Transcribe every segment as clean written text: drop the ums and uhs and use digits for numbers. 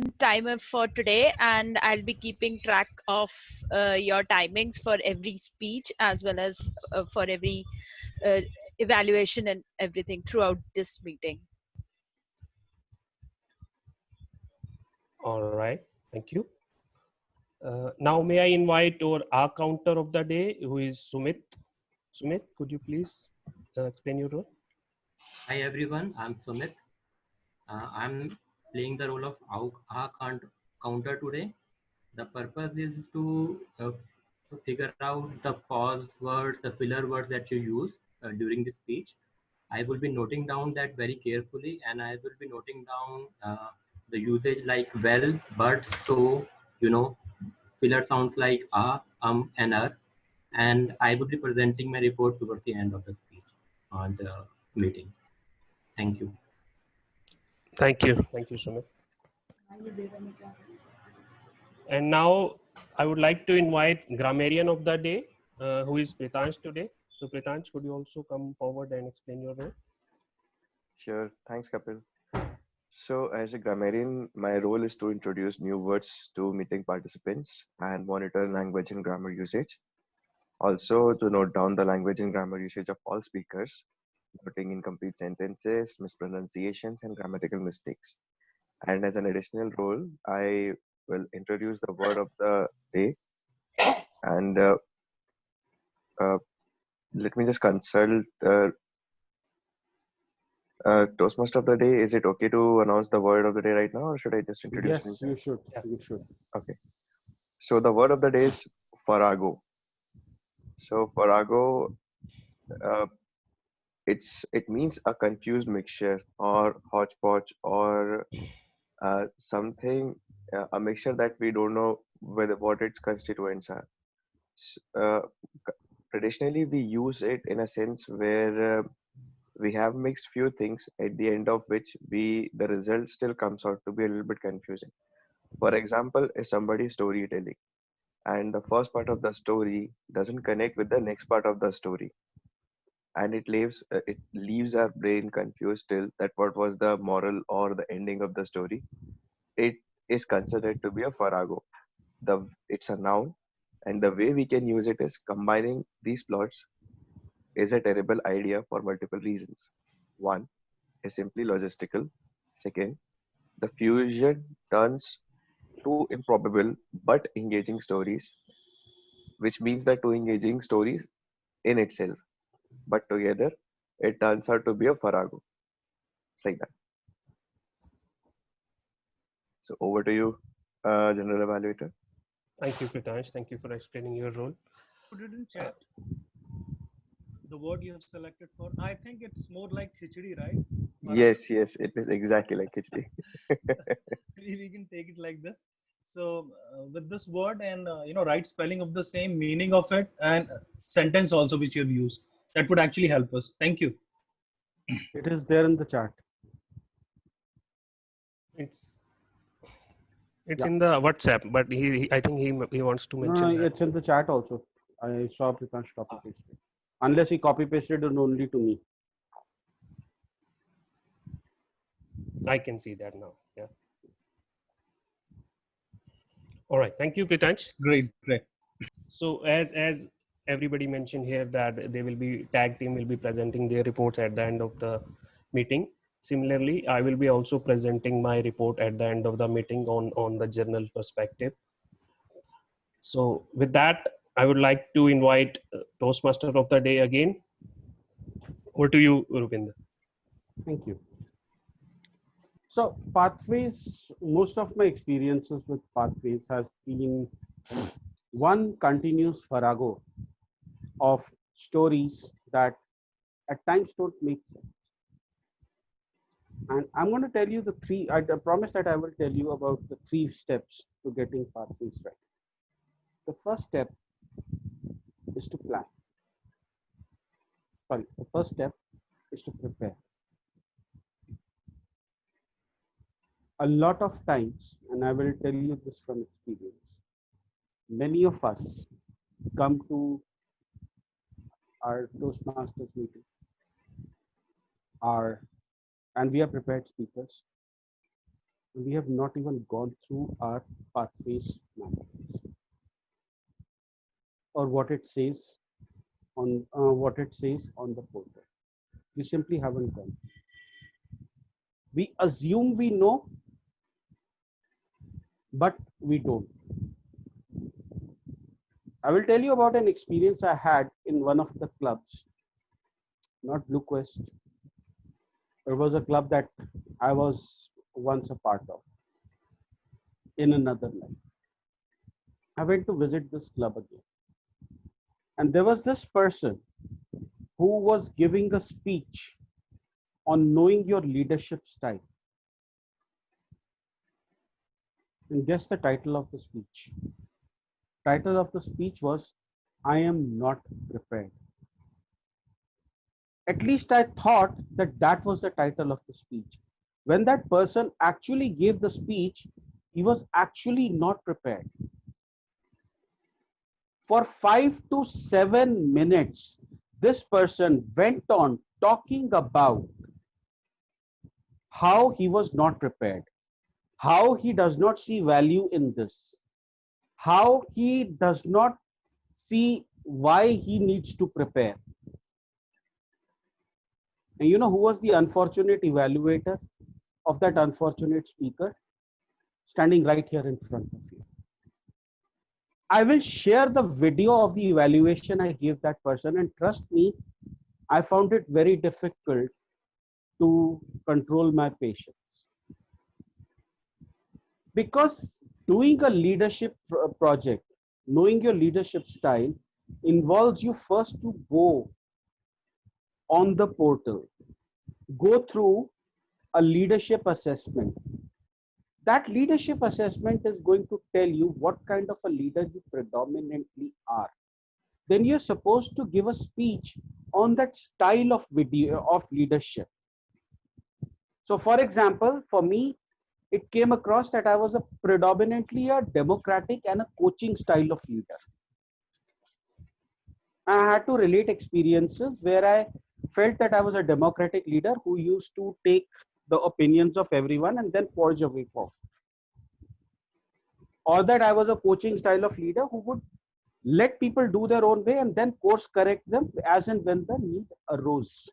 timer for today, and I'll be keeping track of your timings for every speech as well as for every evaluation and everything throughout this meeting. All right, thank you. Now may I invite our counter of the day, who is Sumit. Sumit, could you please explain your role? Hi everyone, I'm Sumit. I'm playing the role of counter today. The purpose is to figure out the pause words, the filler words that you use during the speech. I will be noting down that very carefully, and I will be noting down the usage like well, but, so, filler sounds like and and I will be presenting my report towards the end of the speech on the meeting. Thank you. Thank you, Sumit. And now I would like to invite grammarian of the day, who is Pritansh today. So Pritansh, could you also come forward and explain your role? Sure. Thanks, Kapil. So, as a grammarian, my role is to introduce new words to meeting participants and monitor language and grammar usage. Also, to note down the language and grammar usage of all speakers, noting incomplete sentences, mispronunciations, and grammatical mistakes. And as an additional role, I will introduce the word of the day. And uh, let me just consult Toastmaster of the day. Is it okay to announce the word of the day right now, or should I just introduce Yes, you should. You should. Okay. So the word of the day is farrago. So farrago, uh, it means a confused mixture or hodgepodge or something, a mixture that we don't know whether what its constituents are. S- Uh, Traditionally, we use it in a sense where we have mixed few things at the end of which the result still comes out to be a little bit confusing. For example, if somebody is storytelling and the first part of the story doesn't connect with the next part of the story, and it leaves our brain confused till that what was the moral or the ending of the story, it is considered to be a farrago. It's a noun, and the way we can use it is combining these plots is a terrible idea for multiple reasons. One is simply logistical. Second, the fusion turns two improbable but engaging stories, which means that two engaging stories in itself, but together it turns out to be a farrago. It's like that. So over to you, General Evaluator. Thank you, Pritansh. Thank you for explaining your role. Put it in chat. The word you have selected for, I think it's more like khichdi, right? Yes, it is exactly like khichdi. We can take it like this. So with this word and right spelling of the same meaning of it and sentence also which you have used, that would actually help us. Thank you. It is there in the chat. It's in the WhatsApp, but I think he wants to mention No, that. it's in the chat also. I saw Pritansh copy pasted. Unless he copy pasted it only to me. I can see that now. Yeah. All right. Thank you, Pritansh. Great. So as everybody mentioned here that they will be tag team will be presenting their reports at the end of the meeting. Similarly, I will be also presenting my report at the end of the meeting on the journal perspective. So with that, I would like to invite Toastmaster of the day again. Over to you, Rupinder. Thank you. So pathways, most of my experiences with pathways has been one continuous farrago of stories that at times don't make sense. And I'm going to tell you I promise that I will tell you about the 3 steps to getting pathways right. The first step is to plan. The first step is to prepare. A lot of times, and I will tell you this from experience, many of us come to our Toastmasters meeting and we are prepared speakers. We have not even gone through our pathways manuals or what it says on the portal. We simply haven't gone. We assume we know, but we don't. I will tell you about an experience I had in one of the clubs, not Blue Quest. It was a club that I was once a part of in another life. I went to visit this club again. And there was this person who was giving a speech on knowing your leadership style. And guess the title of the speech. Title of the speech was, I am not prepared. At least I thought that that was the title of the speech. When that person actually gave the speech, he was actually not prepared. For 5 to 7 minutes, this person went on talking about how he was not prepared, how he does not see value in this, how he does not see why he needs to prepare. And you know who was the unfortunate evaluator of that unfortunate speaker? Standing right here in front of you. I will share the video of the evaluation I gave that person, and trust me, I found it very difficult to control my patience. Because doing a leadership project, knowing your leadership style, involves you first to go on the portal, go through a leadership assessment. That leadership assessment is going to tell you what kind of a leader you predominantly are. Then you're supposed to give a speech on that style of leadership. So for example, for me, it came across that I was predominantly a democratic and a coaching style of leader. I had to relate experiences where I felt that I was a democratic leader who used to take the opinions of everyone and then forge a way forward. Or that I was a coaching style of leader who would let people do their own way and then course correct them as and when the need arose.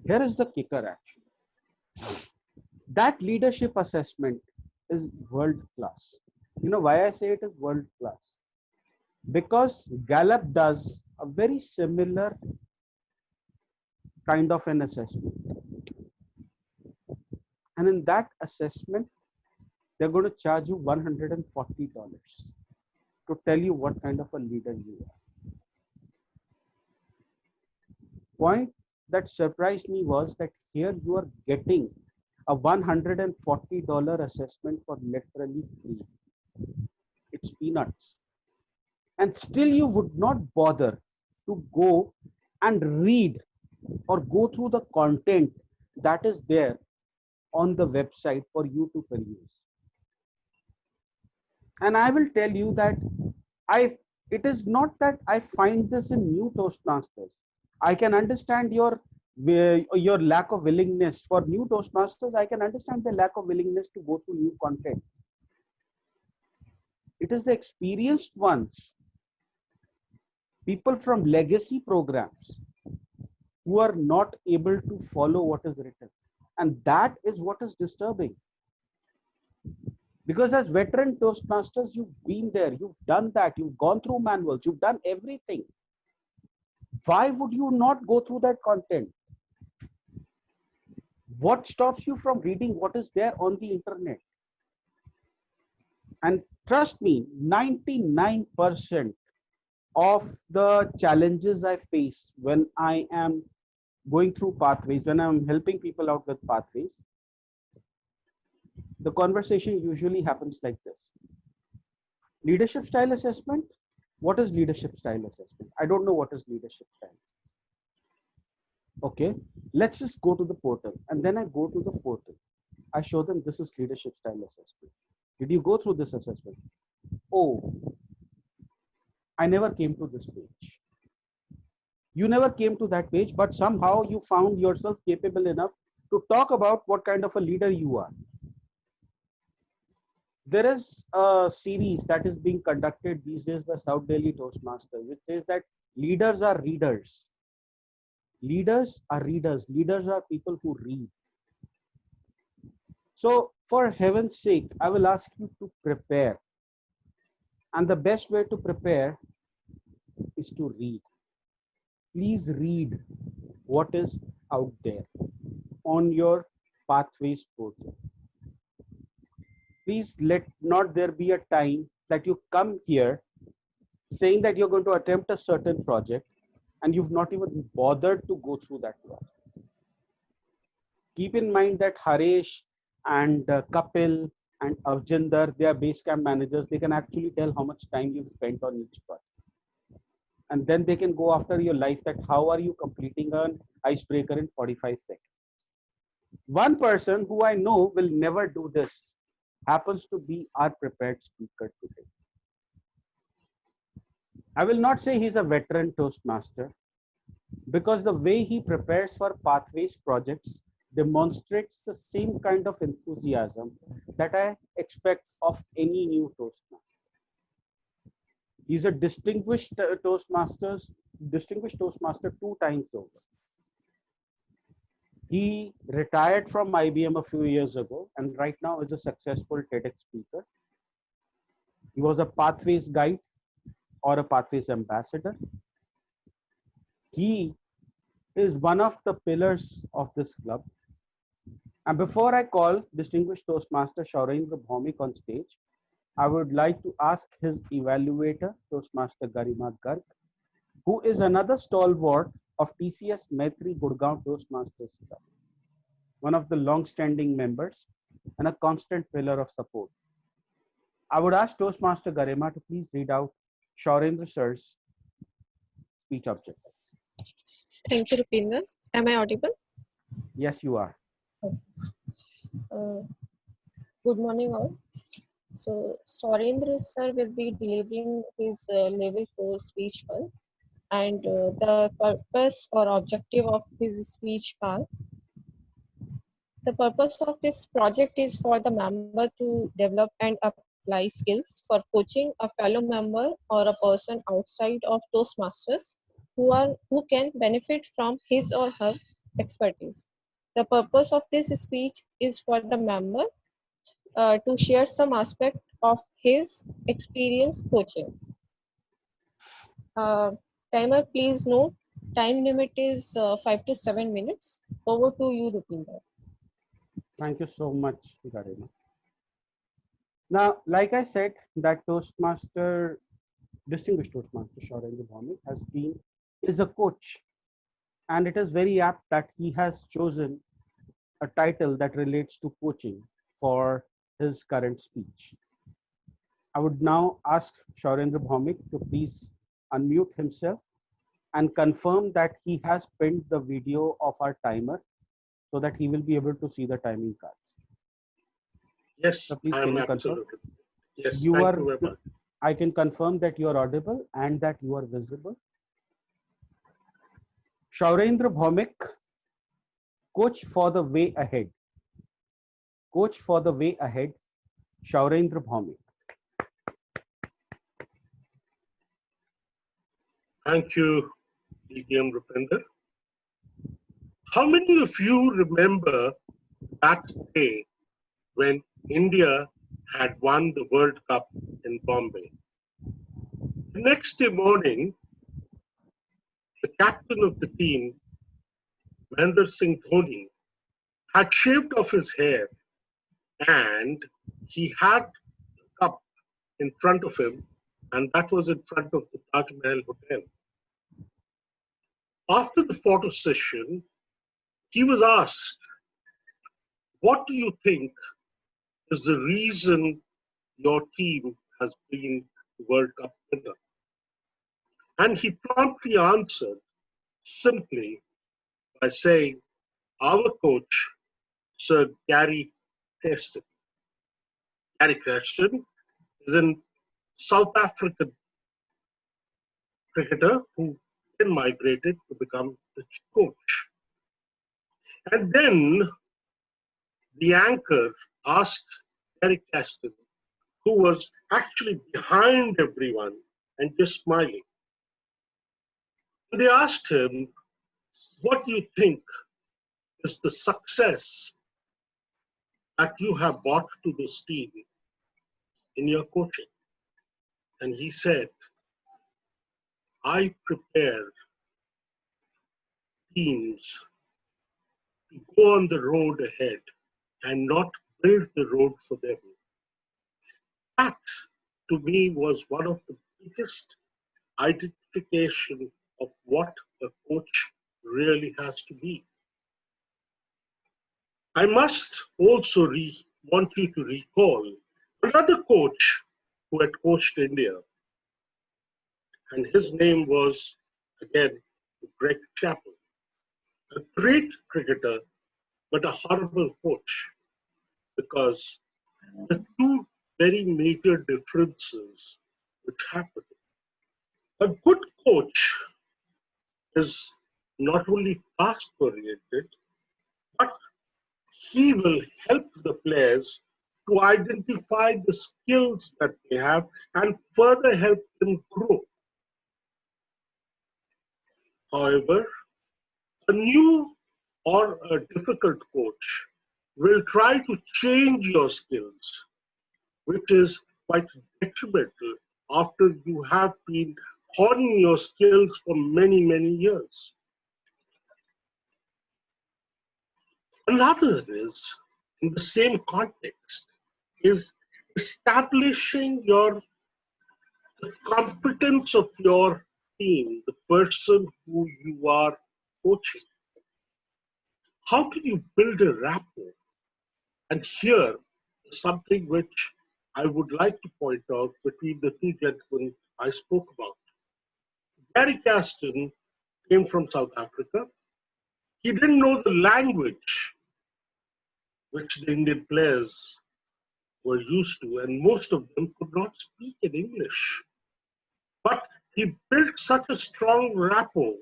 Here is the kicker actually. That leadership assessment is world class. You know why I say it is world class? Because Gallup does a very similar kind of an assessment. And in that assessment, they're going to charge you $140 to tell you what kind of a leader you are. Point that surprised me was that here you are getting a $140 assessment for literally free. It's peanuts. And still you would not bother to go and read or go through the content that is there on the website for you to peruse. And I will tell you that it is not that I find this in new Toastmasters. I can understand your lack of willingness. For new Toastmasters, I can understand the lack of willingness to go through new content. It is the experienced ones, people from legacy programs, who are not able to follow what is written. And that is what is disturbing. Because as veteran Toastmasters, you've been there, you've done that, you've gone through manuals, you've done everything. Why would you not go through that content? What stops you from reading what is there on the internet? And trust me, 99% of the challenges I face when I am going through pathways, when I'm helping people out with pathways, the conversation usually happens like this. Leadership style assessment? What is leadership style assessment? I don't know what is leadership style. Okay, let's just go to the portal. And then I go to the portal. I show them this is leadership style assessment. Did you go through this assessment? Oh, I never came to this page. You never came to that page, but somehow you found yourself capable enough to talk about what kind of a leader you are. There is a series that is being conducted these days by South Delhi Toastmasters, which says that leaders are readers. Leaders are readers. Leaders are people who read. So for heaven's sake, I will ask you to prepare. And the best way to prepare is to read. Please read what is out there on your Pathways portal. Please let not there be a time that you come here saying that you're going to attempt a certain project and you've not even bothered to go through that project. Keep in mind that Haresh and Kapil and Avjinder, they are base camp managers. They can actually tell how much time you've spent on each project. And then they can go after your life that how are you completing an icebreaker in 45 seconds. One person who I know will never do this happens to be our prepared speaker today. I will not say he's a veteran Toastmaster because the way he prepares for Pathways projects demonstrates the same kind of enthusiasm that I expect of any new Toastmaster. He's a distinguished Toastmaster 2 times over. He retired from IBM a few years ago and right now is a successful TEDx speaker. He was a Pathways guide or a Pathways ambassador. He is one of the pillars of this club. And before I call distinguished Toastmaster Shaurendra Bhaumik on stage, I would like to ask his evaluator, Toastmaster Garima Garg, who is another stalwart of TCS Maitri Gurgaon Toastmasters Club, one of the long-standing members and a constant pillar of support. I would ask Toastmaster Garima to please read out Shaurendra sir's speech objectives. Thank you, Rupinder. Am I audible? Yes, you are. Good morning, all. So, Shaurendra sir will be delivering his level 4 speech file, and the purpose or objective of his speech file. The purpose of this project is for the member to develop and apply skills for coaching a fellow member or a person outside of Toastmasters who can benefit from his or her expertise. The purpose of this speech is for the member to share some aspect of his experience coaching. Timer, please note, time limit is 5 to 7 minutes. Over to you, Rupinder. Thank you so much, Garima. Now, like I said, that distinguished Toastmaster Shaurendra Bhaumik is a coach, and it is very apt that he has chosen a title that relates to coaching for his current speech. I would now ask Shaurendra Bhaumik to please unmute himself and confirm that he has pinned the video of our timer so that he will be able to see the timing cards. Yes, So please, I can am you confirm? absolutely. Yes, You thank are. you very much. I can confirm that you are audible and that you are visible. Shaurendra Bhaumik, coach for the way ahead. Coach for the way ahead, Shaurendra Bhaumik. Thank you, DTM Rupinder. How many of you remember that day when India had won the World Cup in Bombay? The next day morning, the captain of the team, Mahendra Singh Dhoni, had shaved off his hair and he had the cup in front of him, and that was in front of the Taj Mahal Hotel. After the photo session, he was asked, "What do you think is the reason your team has been the World Cup winner?" And he promptly answered simply by saying, "Our coach, Sir Gary Preston." Gary Preston is a South African cricketer who then migrated to become the coach. And then the anchor asked Eric Caston, who was actually behind everyone and just smiling. And they asked him, what do you think is the success that you have brought to this team in your coaching? And he said, I prepare teams to go on the road ahead and not build the road for them. That, to me, was one of the biggest identification of what a coach really has to be. I must also want you to recall another coach who had coached India, and his name was, again, Greg Chappell, a great cricketer, but a horrible coach, because the two very major differences which happened. A good coach is not only task-oriented, but he will help the players to identify the skills that they have and further help them grow. However, a new or a difficult coach will try to change your skills, which is quite detrimental after you have been honing your skills for many, many years. Another is, in the same context, is establishing the competence of your team, the person who you are coaching. How can you build a rapport? And here is something which I would like to point out between the two gentlemen I spoke about. Gary Caston came from South Africa. He didn't know the language which the Indian players were used to, and most of them could not speak in English. But he built such a strong rapport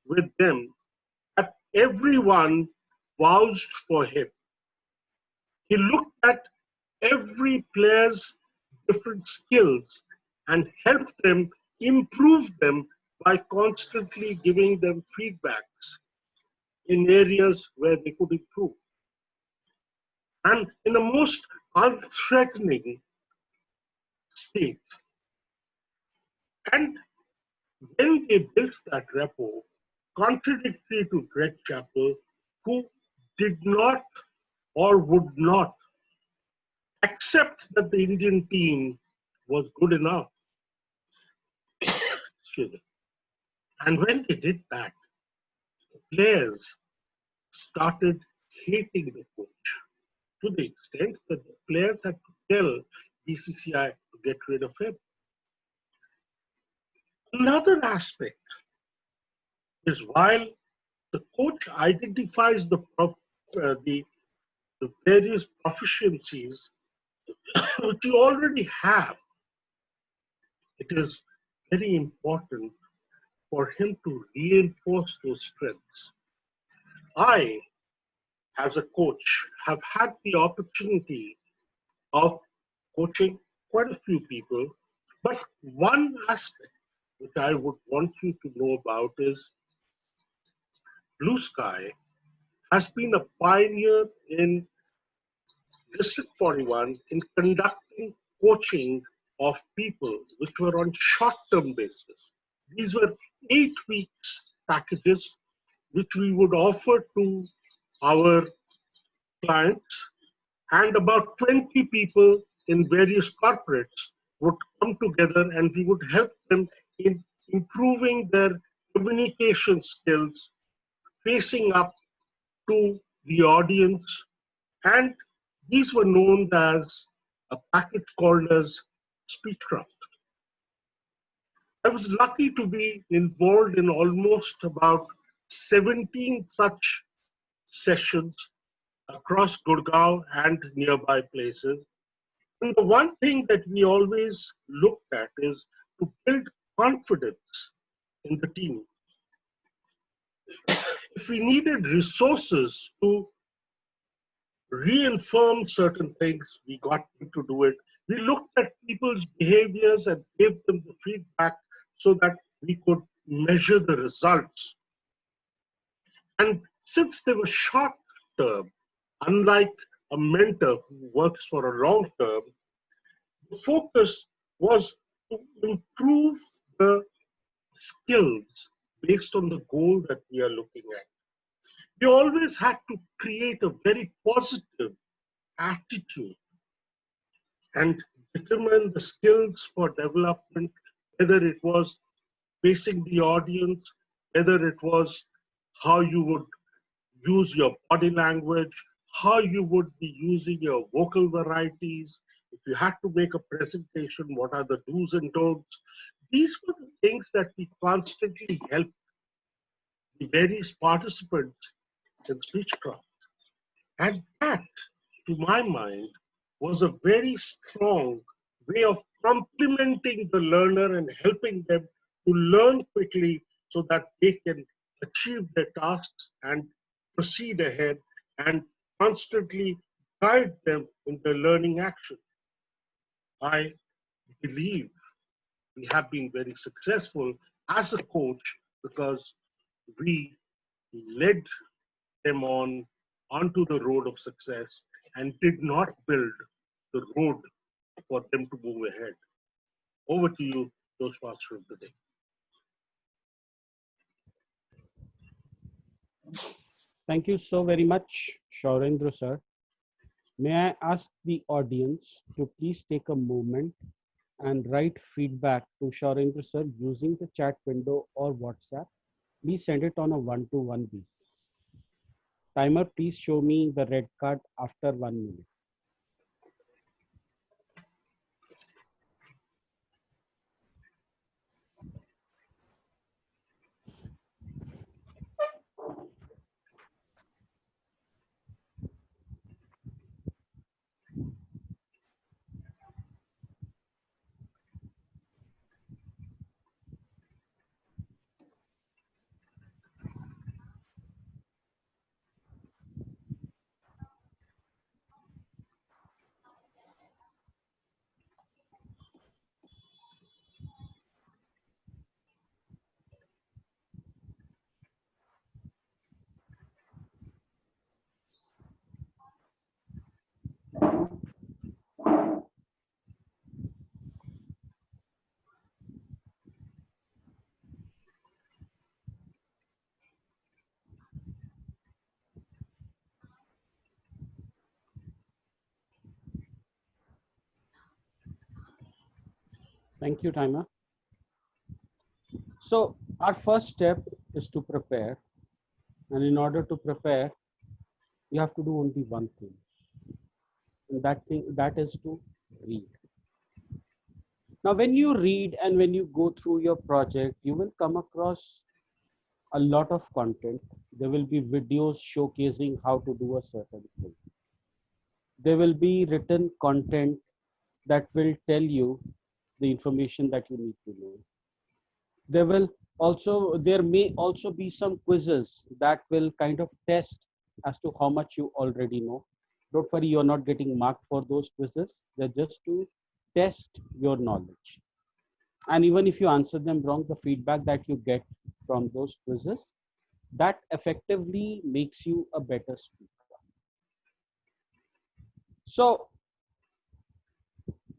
with them that everyone vouched for him. He looked at every player's different skills and helped them improve them by constantly giving them feedbacks in areas where they could improve. And in a most unthreatening state. And when they built that rapport, contradictory to Greg Chappell, who did not or would not accept that the Indian team was good enough. Excuse me. And when they did that, the players started hating the coach to the extent that the players had to tell BCCI to get rid of him. Another aspect is while the coach identifies the various proficiencies which you already have, it is very important for him to reinforce those strengths. I, as a coach, have had the opportunity of coaching quite a few people, but one aspect which I would want you to know about is Blue Sky has been a pioneer in District 41 in conducting coaching of people which were on short-term basis. These were 8 weeks packages which we would offer to our clients, and about 20 people in various corporates would come together and we would help them in improving their communication skills, facing up to the audience, and these were known as a package called as Speechcraft. I was lucky to be involved in almost about 17 such sessions across Gurgaon and nearby places. And the one thing that we always looked at is to build confidence in the team. if we needed resources to reaffirm certain things, we got them to do it. We looked at people's behaviors and gave them the feedback so that we could measure the results. And since they were short term, unlike a mentor who works for a long term, the focus was to improve the skills based on the goal that we are looking at. We always had to create a very positive attitude and determine the skills for development, whether it was facing the audience, whether it was how you would use your body language, how you would be using your vocal varieties. If you had to make a presentation, what are the do's and don'ts? These were the things that we constantly helped the various participants in Speechcraft. And that, to my mind, was a very strong way of complementing the learner and helping them to learn quickly so that they can achieve their tasks and proceed ahead and constantly guide them in their learning action. I believe we have been very successful as a coach because we led them onto the road of success and did not build the road for them to move ahead. Over to you, Toastmaster of the day. Thank you so very much, Shaurendra sir. May I ask the audience to please take a moment and write feedback to Shaurendra sir using the chat window or WhatsApp. Please send it on a one-to-one basis. Timer, please show me the red card after 1 minute. Thank you, timer. So our first step is to prepare. And in order to prepare, you have to do only one thing. And that is to read. Now, when you read and when you go through your project, you will come across a lot of content. There will be videos showcasing how to do a certain thing. There will be written content that will tell you the information that you need to know. There may also be some quizzes that will kind of test as to how much you already know. Don't worry, you're not getting marked for those quizzes. They're just to test your knowledge. And even if you answer them wrong, the feedback that you get from those quizzes, that effectively makes you a better speaker. So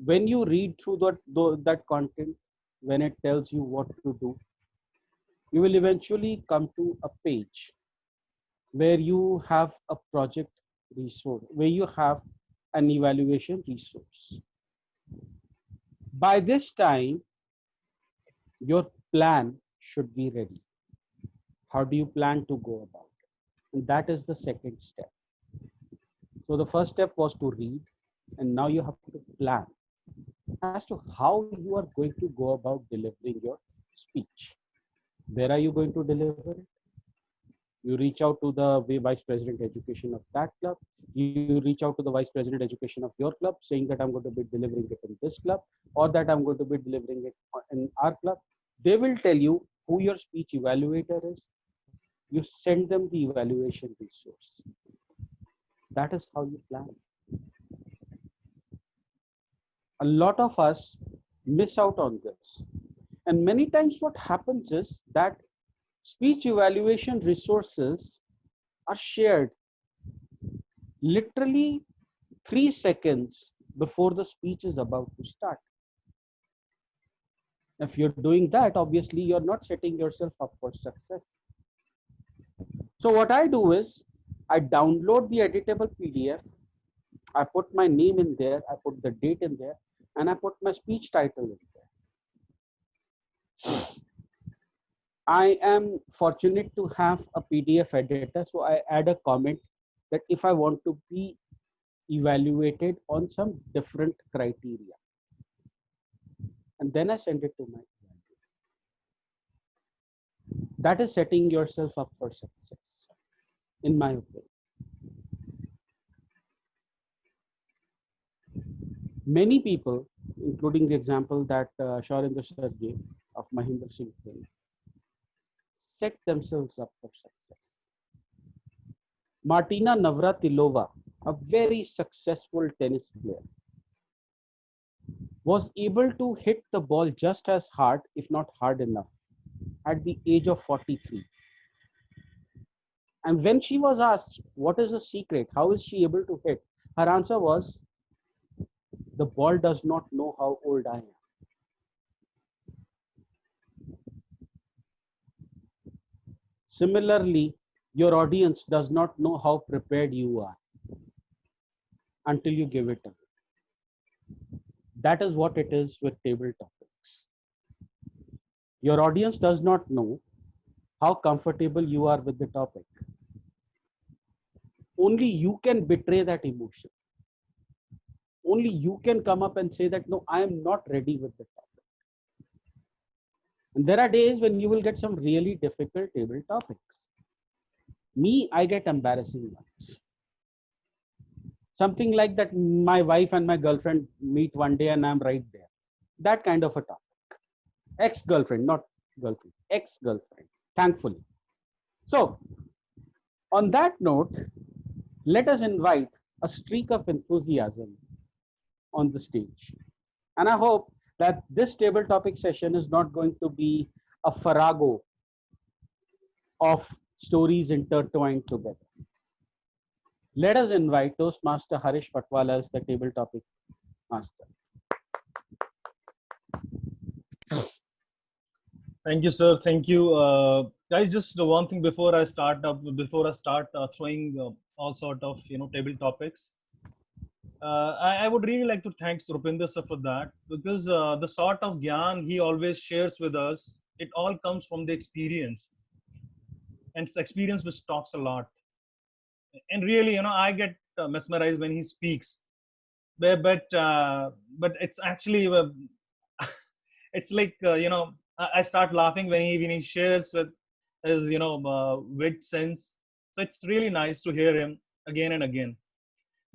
when you read through that content, when it tells you what to do, you will eventually come to a page where you have a project resource, where you have an evaluation resource. By this time, your plan should be ready. How do you plan to go about it? And that is the second step. So the first step was to read, and now you have to plan as to how you are going to go about delivering your speech. Where are you going to deliver it? You reach out to the vice president education of that club. You reach out to the vice president education of your club saying that I'm going to be delivering it in this club or that I'm going to be delivering it in our club. They will tell you who your speech evaluator is. you send them the evaluation resource. That is how you plan. A lot of us miss out on this. And many times what happens is that speech evaluation resources are shared literally 3 seconds before the speech is about to start. If you're doing that, obviously you're not setting yourself up for success. So what I do is I download the editable PDF, I put my name in there, I put the date in there, and I put my speech title in there. I am fortunate to have a PDF editor, so I add a comment that if I want to be evaluated on some different criteria, and then I send it to my evaluator. That is setting yourself up for success, in my opinion. Many people, including the example that Shaurendra sir gave of Mahendra Singh Dhoni, set themselves up for success. Martina Navratilova, a very successful tennis player, was able to hit the ball just as hard, if not hard enough, at the age of 43. And when she was asked, what is the secret? How is she able to hit? Her answer was, the ball does not know how old I am. Similarly, your audience does not know how prepared you are until you give it away. That is what it is with table topics. Your audience does not know how comfortable you are with the topic. Only you can betray that emotion. Only you can come up and say that, no, I am not ready with the topic. And there are days when you will get some really difficult table topics. Me, I get embarrassing ones. Something like that, my wife and my girlfriend meet one day and I'm right there. That kind of a topic. Ex-girlfriend, not girlfriend, ex-girlfriend, thankfully. So, on that note, let us invite a streak of enthusiasm on the stage. And I hope that this table topic session is not going to be a farrago of stories intertwined together. Let us invite Toastmaster Harish Patwala as the table topic master. Thank you, sir. Thank you, guys. Just one thing before I start throwing all sort of table topics. I would really like to thank Rupinder sir for that, because the sort of gyan he always shares with us, it all comes from the experience, and it's experience which talks a lot. And really, I get mesmerized when he speaks, but it's actually it's like I start laughing when he shares with his wit sense. So it's really nice to hear him again and again.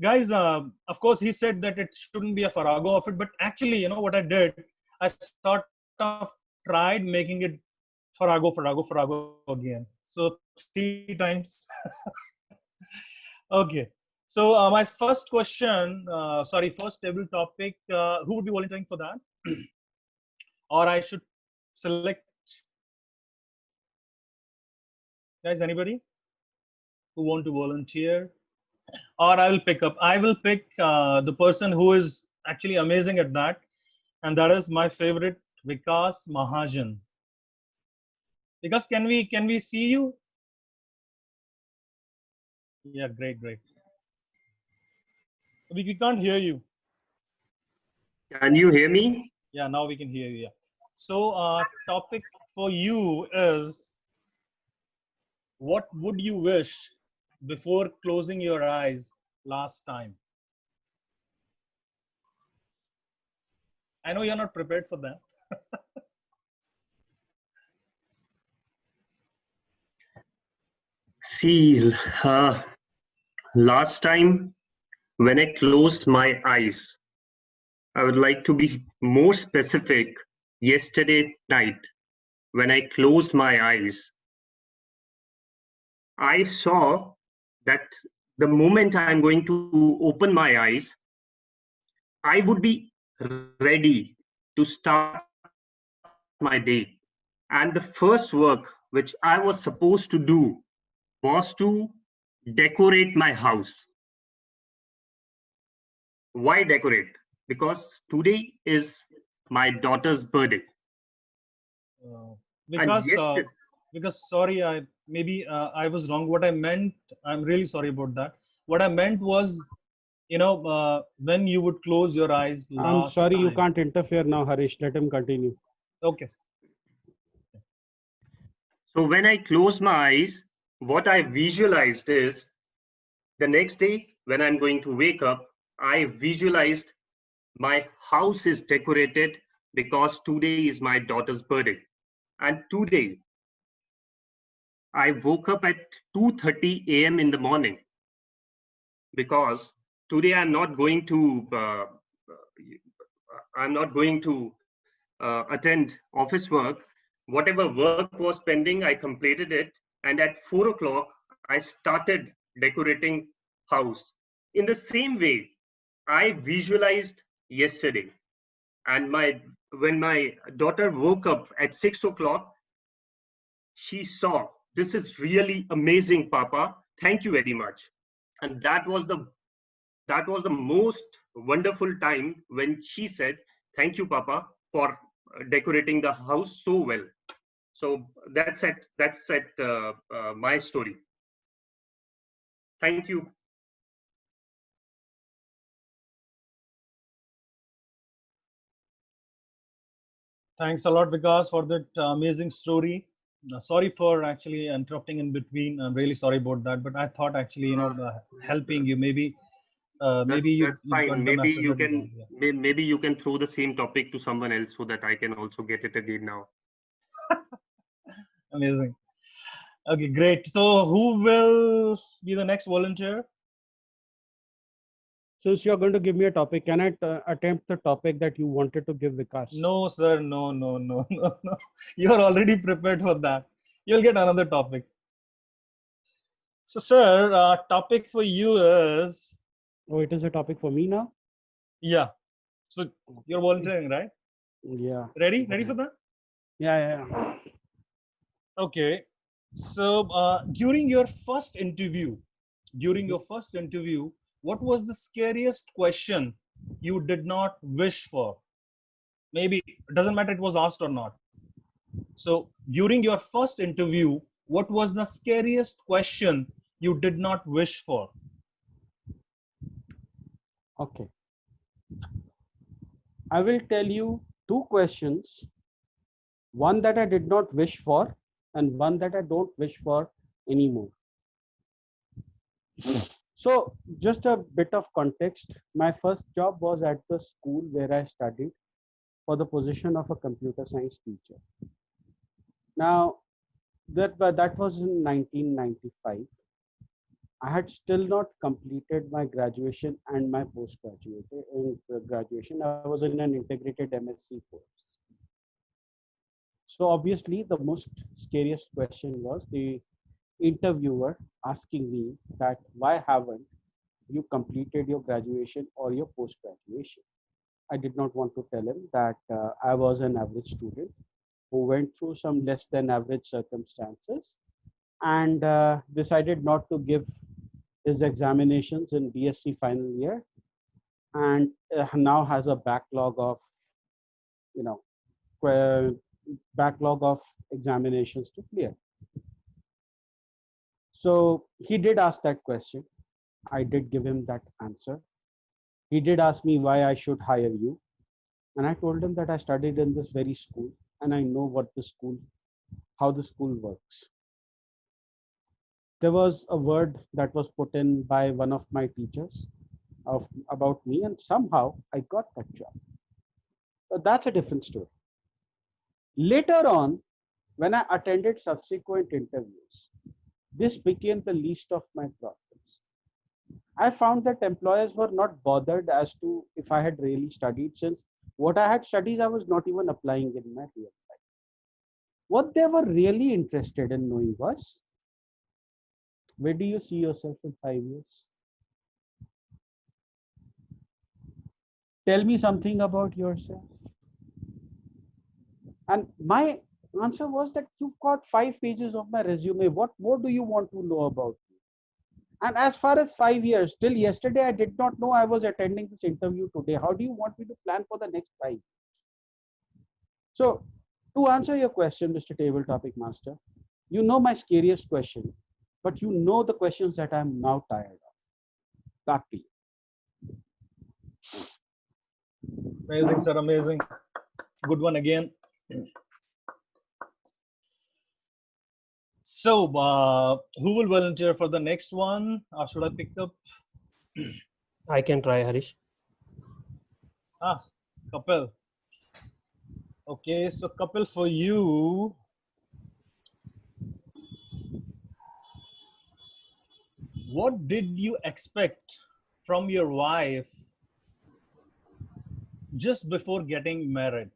Guys, of course, he said that it shouldn't be a farrago of it, but actually, what I did, I sort of tried making it farrago again. So 3 times. Okay. So my first question, first table topic, who would be volunteering for that? Or I should select, guys, anybody who want to volunteer? Or I will pick the person who is actually amazing at that, and that is my favorite, Vikas Mahajan. Vikas, can we see you? Yeah, great. We can't hear you. Can you hear me? Yeah, now we can hear you. Yeah. So topic for you is, what would you wish before closing your eyes last time? I know you're not prepared for that. See, last time when I closed my eyes, I would like to be more specific. Yesterday night, when I closed my eyes, I saw that the moment I'm going to open my eyes, I would be ready to start my day. And the first work which I was supposed to do was to decorate my house. Why decorate? Because today is my daughter's birthday. Uh, And because yesterday, sorry, I was wrong. What I meant, I'm really sorry about that. What I meant was, when you would close your eyes I'm last sorry, you time. can't interfere now, Harish. Let him continue. Okay. so when I closed my eyes, what I visualized is the next day when I'm going to wake up, I visualized my house is decorated because today is my daughter's birthday. And today I woke up at 2:30 a.m. in the morning because today I'm not going to attend office work. Whatever work was pending, I completed it. And at 4 o'clock, I started decorating house. In the same way, I visualized yesterday. And when my daughter woke up at 6 o'clock, she saw, this is really amazing, Papa. Thank you very much. And that was the most wonderful time when she said, thank you, Papa, for decorating the house so well. So that's my story. Thank you. Thanks a lot, Vikas, for that amazing story. Sorry for actually interrupting in between. I'm really sorry about that. But I thought actually, helping you. Maybe That's you got fine. the message that you want. Yeah. Maybe you can throw the same topic to someone else so that I can also get it again now. Amazing. Okay, great. So who will be the next volunteer? So you're going to give me a topic. Can I attempt the topic that you wanted to give Vikas? No, sir. No. You're already prepared for that. You'll get another topic. So, sir, topic for you is... Oh, it is a topic for me now? Yeah. So you're volunteering, right? Yeah. Ready? Ready for that? Yeah. Okay. So during your first interview, what was the scariest question you did not wish for? Maybe it doesn't matter it was asked or not. So during your first interview, what was the scariest question you did not wish for? Okay. I will tell you two questions. One that I did not wish for and one that I don't wish for anymore. So just a bit of context. My first job was at the school where I studied for the position of a computer science teacher. Now, that was in 1995. I had still not completed my graduation and my postgraduate graduation. I was in an integrated MSc course. So obviously the most scariest question was the interviewer asking me that why haven't you completed your graduation or your post-graduation? I did not want to tell him that I was an average student who went through some less than average circumstances and decided not to give his examinations in BSc final year, and now has a backlog of examinations to clear. So he did ask that question. I did give him that answer. He did ask me why I should hire you. And I told him that I studied in this very school and I know how the school works. There was a word that was put in by one of my teachers about me, and somehow I got that job. But that's a different story. Later on, when I attended subsequent interviews, this became the least of my problems. I found that employers were not bothered as to if I had really studied, since what I had studied, I was not even applying in my real life. What they were really interested in knowing was Where do you see yourself in 5 years? Tell me something about yourself. And my answer was that you've got 5 pages of my resume. What more do you want to know about me? And as far as 5 years, till yesterday, I did not know I was attending this interview today. How do you want me to plan for the next 5? So, to answer your question, Mr. Table Topic Master, you know my scariest question, but you know the questions that I'm now tired of. Back to you. Amazing, sir. Amazing. Good one again. So, who will volunteer for the next one? Or should I pick up? I can try, Harish. Kapil. Okay, so Kapil, for you, what did you expect from your wife just before getting married?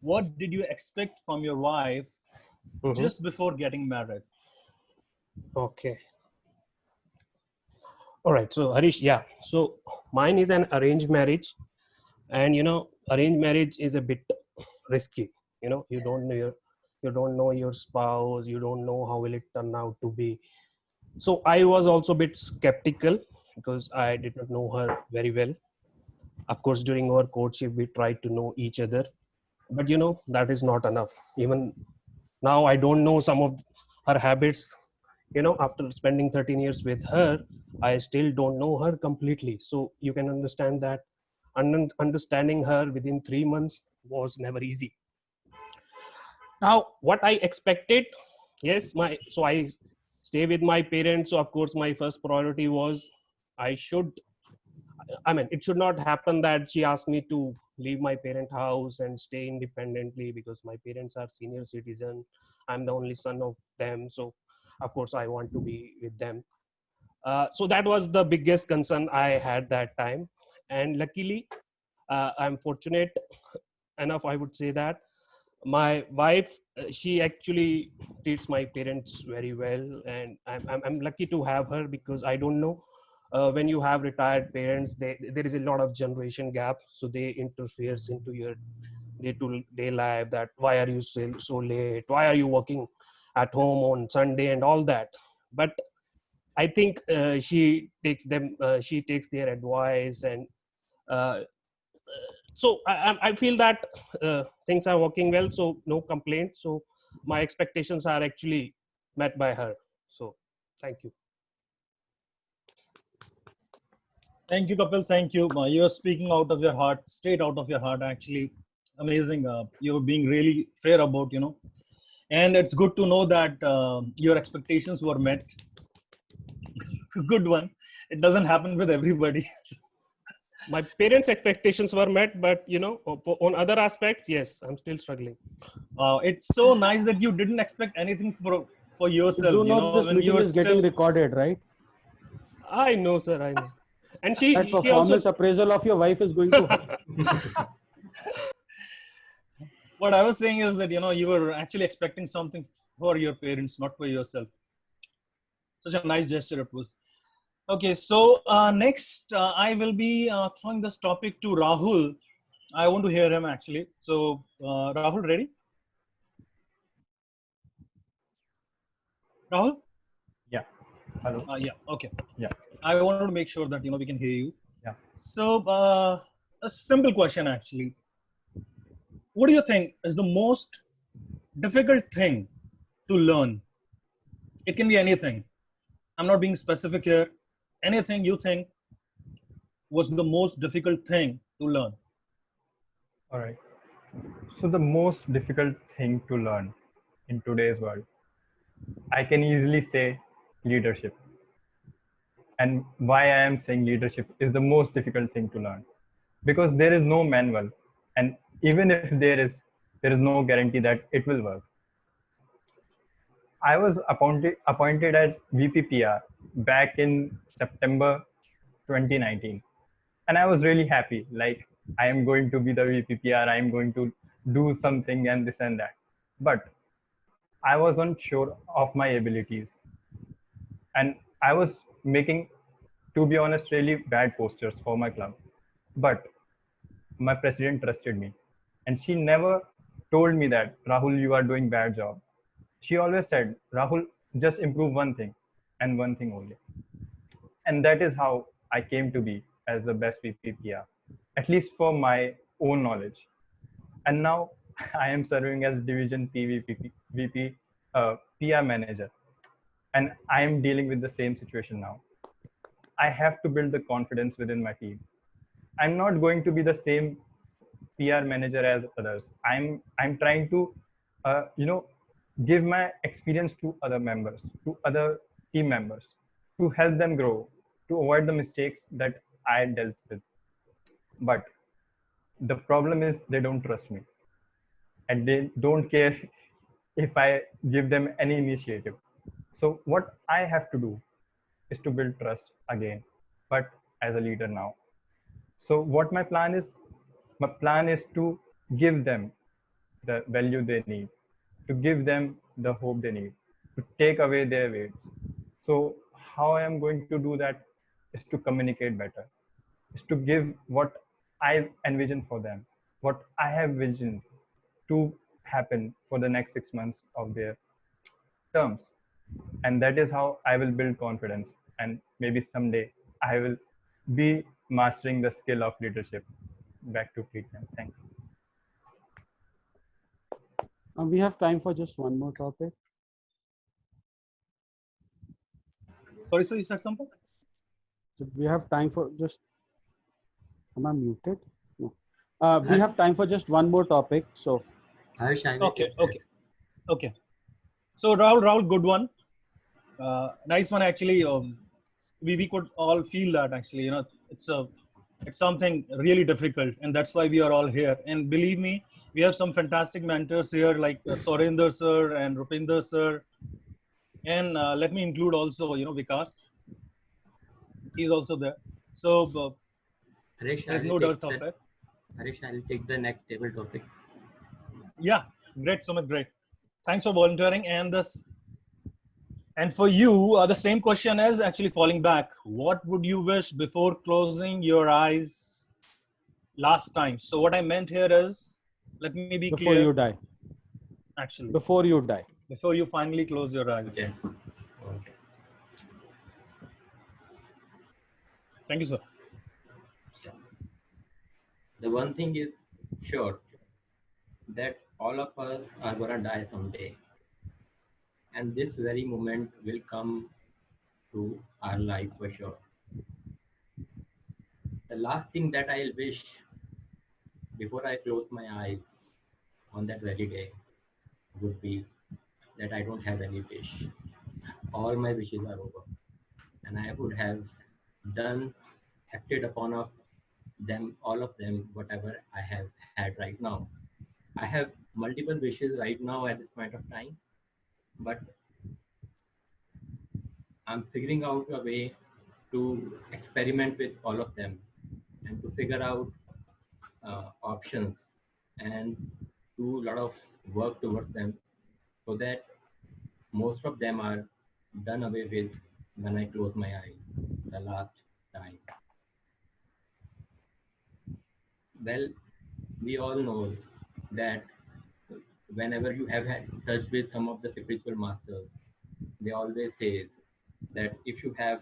What did you expect from your wife just before getting married? Okay. All right. So Harish, yeah. So mine is an arranged marriage, and arranged marriage is a bit risky. You don't know your spouse. You don't know how will it turn out to be. So I was also a bit skeptical because I did not know her very well. Of course, during our courtship, we tried to know each other, but that is not enough. Even now, I don't know some of her habits. After spending 13 years with her, I still don't know her completely. So you can understand that understanding her within 3 months was never easy. Now, what I expected, yes, so I stay with my parents. So of course, my first priority was it should not happen that she asked me to leave my parent house and stay independently because my parents are senior citizen. I'm the only son of them. So of course, I want to be with them. So that was the biggest concern I had that time. And luckily, I'm fortunate enough, I would say that my wife, she actually treats my parents very well. And I'm lucky to have her because I don't know, when you have retired parents, there is a lot of generation gap. So they interferes into your day-to-day life, that why are you so late? Why are you working at home on Sunday and all that? But I think she takes their advice, and so I feel that things are working well. So no complaints. So my expectations are actually met by her. So thank you. Thank you, Kapil. Thank you. You're speaking out of your heart, straight out of your heart, actually. Amazing. You're being really fair about, and it's good to know that your expectations were met. Good one. It doesn't happen with everybody. My parents' expectations were met, but on other aspects, yes, I'm still struggling. It's so nice that you didn't expect anything for yourself. You do know this when meeting you're is getting recorded, right? I know, sir. I know. And she performance also appraisal of your wife is going to happen. What I was saying is that you were actually expecting something for your parents, not for yourself. Such a nice gesture it was. Okay, so next I will be throwing this topic to Rahul. I want to hear him actually. So Rahul, ready? Rahul? Yeah. Hello. Yeah. Okay. Yeah. I wanted to make sure that we can hear you. Yeah. So a simple question actually. What do you think is the most difficult thing to learn? It can be anything. I'm not being specific here. Anything you think was the most difficult thing to learn? All right. So the most difficult thing to learn in today's world, I can easily say leadership. And why I am saying leadership is the most difficult thing to learn, because there is no manual, and even if there is no guarantee that it will work. I was appointed as VPPR back in September 2019, and I was really happy. Like, I am going to be the VPPR, I am going to do something and this and that. But I wasn't sure of my abilities. and I was making, to be honest, really bad postures for my club. But my president trusted me, and she never told me that, Rahul, you are doing bad job. She always said, Rahul, just improve one thing and one thing only. And that is how I came to be as the best VP PR, at least for my own knowledge. And now I am serving as Division VP PR manager, and I am dealing with the same situation now. I have to build the confidence within my team. I'm not going to be the same PR manager as others. I'm trying to, give my experience to other members, to other team members, to help them grow, to avoid the mistakes that I dealt with. But the problem is they don't trust me, and they don't care if I give them any initiative. So what I have to do is to build trust again, but as a leader now. So what my plan is to give them the value they need, to give them the hope they need, to take away their weights. So how I am going to do that is to communicate better, is to give what I envision for them, what I have visioned to happen for the next 6 months of their terms. And that is how I will build confidence. And maybe someday I will be mastering the skill of leadership. Back to treatment. Thanks. We have time for just one more topic. Sorry, sir, you said something? So we have time for just, am I muted? No. We have time for just one more topic. So. Okay. So Rahul, good one. Nice one, actually. We could all feel that, actually, it's something really difficult, and that's why we are all here. And believe me, we have some fantastic mentors here, like Surinder sir and Rupinder sir. And let me include also, Vikas. He's also there. So Harish, there's no doubt of it. Harish, I'll take the next table topic. Yeah, great, Sumit, great. Thanks for volunteering. And for you, the same question is actually falling back. What would you wish before closing your eyes last time? So what I meant here is, let me be clear. Before you die. Actually. Before you die. Before you finally close your eyes. Okay. Thank you, sir. The one thing is sure, that all of us are gonna die someday. And this very moment will come to our life for sure. The last thing that I'll wish before I close my eyes on that very day would be that I don't have any wish. All my wishes are over. And I would have acted upon of them, all of them, whatever I have had right now. I have multiple wishes right now at this point of time, but I'm figuring out a way to experiment with all of them and to figure out options and do a lot of work towards them so that most of them are done away with when I close my eyes the last time. Well, we all know that whenever you have had touch with some of the spiritual masters, they always say that if you have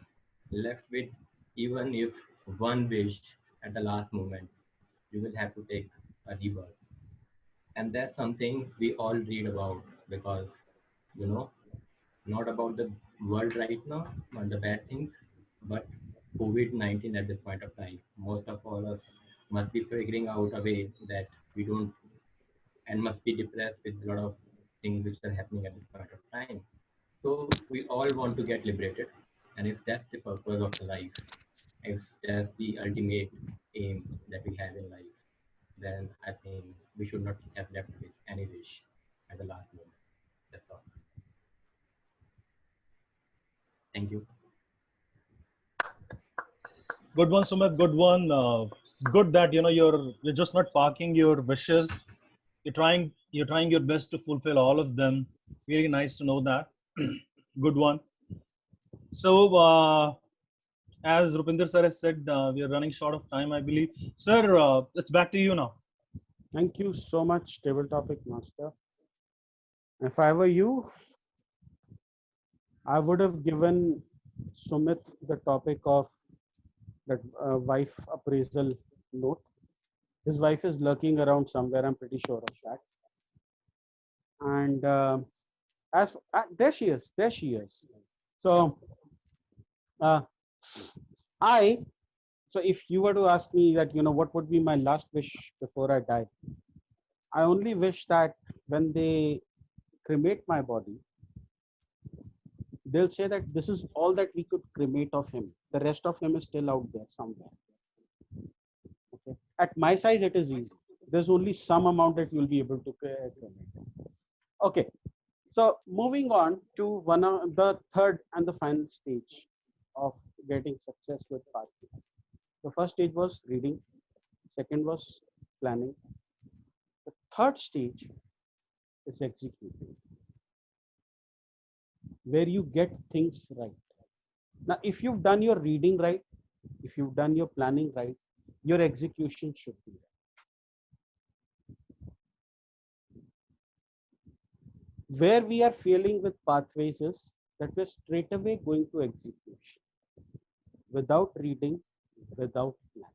left with even if one wish at the last moment, you will have to take a rebirth. And that's something we all read about because, not about the world right now, not the bad things, but COVID-19 at this point of time. Most of all us must be figuring out a way that we don't and must be depressed with a lot of things which are happening at this point of time. So we all want to get liberated. And if that's the purpose of the life, if that's the ultimate aim that we have in life, then I think we should not have left with any wish at the last moment. That's all. Thank you. Good one, Sumit. Good one. It's good that you're just not parking your wishes. You're trying your best to fulfill all of them. Really nice to know that. Good one. So, as Rupinder sir has said, we are running short of time, I believe. Sir, it's back to you now. Thank you so much, Table Topic Master. If I were you, I would have given Sumit the topic of that wife appraisal note. His wife is lurking around somewhere, I'm pretty sure of that. And there she is, there she is. So, so if you were to ask me that, what would be my last wish before I die? I only wish that when they cremate my body, they'll say that this is all that we could cremate of him. The rest of him is still out there somewhere. Okay. At my size, it is easy. There's only some amount that you'll be able to cremate. Okay. So moving on to one of the third and the final stage of getting success with pathways. The first stage was reading. Second was planning. The third stage is executing, where you get things right. Now, if you've done your reading right, if you've done your planning right, your execution should be right. Where we are failing with pathways is that we're straight away going to execution without reading, without planning.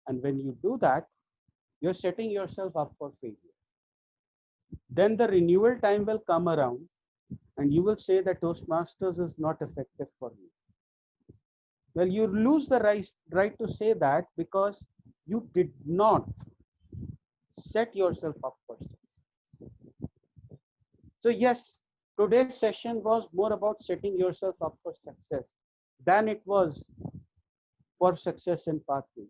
And when you do that, you're setting yourself up for failure. Then the renewal time will come around and you will say that Toastmasters is not effective for me. Well, you lose the right to say that because you did not set yourself up for success. So yes, today's session was more about setting yourself up for success than it was for success in pathways.